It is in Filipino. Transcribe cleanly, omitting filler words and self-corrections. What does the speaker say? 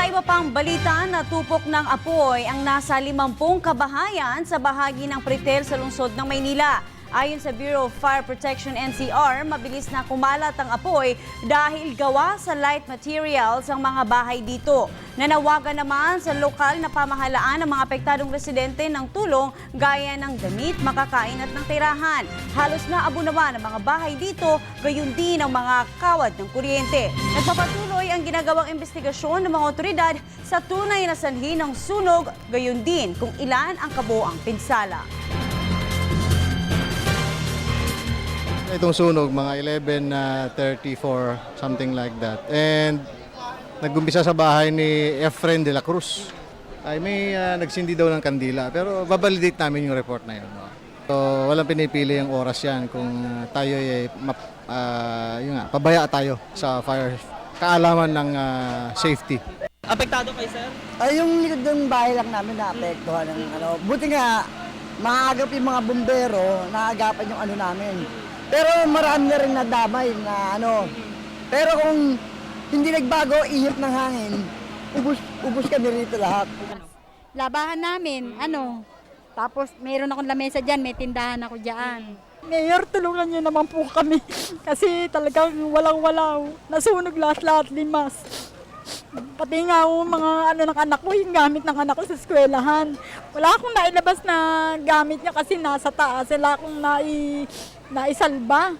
Sa iba pang balita, natupok ng apoy ang nasa 50 kabahayan sa bahagi ng Pretel sa lungsod ng Maynila. Ayon sa Bureau of Fire Protection NCR, mabilis na kumalat ang apoy dahil gawa sa light materials ang mga bahay dito. Nanawagan naman sa lokal na pamahalaan ng mga apektadong residente ng tulong gaya ng damit, makakain at ng tirahan. Halos naabo naman ang mga bahay dito, gayon din ang mga kawad ng kuryente. Nagpapatuloy ang ginagawang investigasyon ng mga otoridad sa tunay na sanhi ng sunog, gayon din kung ilan ang kabuoang pinsala. Itong sunog, mga 11:34, something like that. And nag-umpisa sa bahay ni Efren de la Cruz. Ay may nagsindi daw ng kandila, pero babalidate namin yung report na yun. No? So walang pinipili yung oras yan kung tayo ay yun nga, pabaya tayo sa fire, kaalaman ng safety. Apektado kayo, sir? Ay, yung likod ng bahay lang namin naapektuhan ng buti nga, maagap yung mga bumbero, naagapan yung namin. Pero marami na rin nadamay na Pero kung hindi nagbago, ihip ng hangin, ubus kami rito lahat. Labahan namin, tapos mayroon akong lamesa dyan, may tindahan ako dyan. Mayor, tulungan niyo naman po kami kasi talagang walang-wala. Nasunog lahat-lahat, limas. Pati nga mga ng anak ko, yung gamit ng anak ko sa eskwelahan. Wala akong nailabas na gamit niya kasi nasa taas. Wala akong naisalba.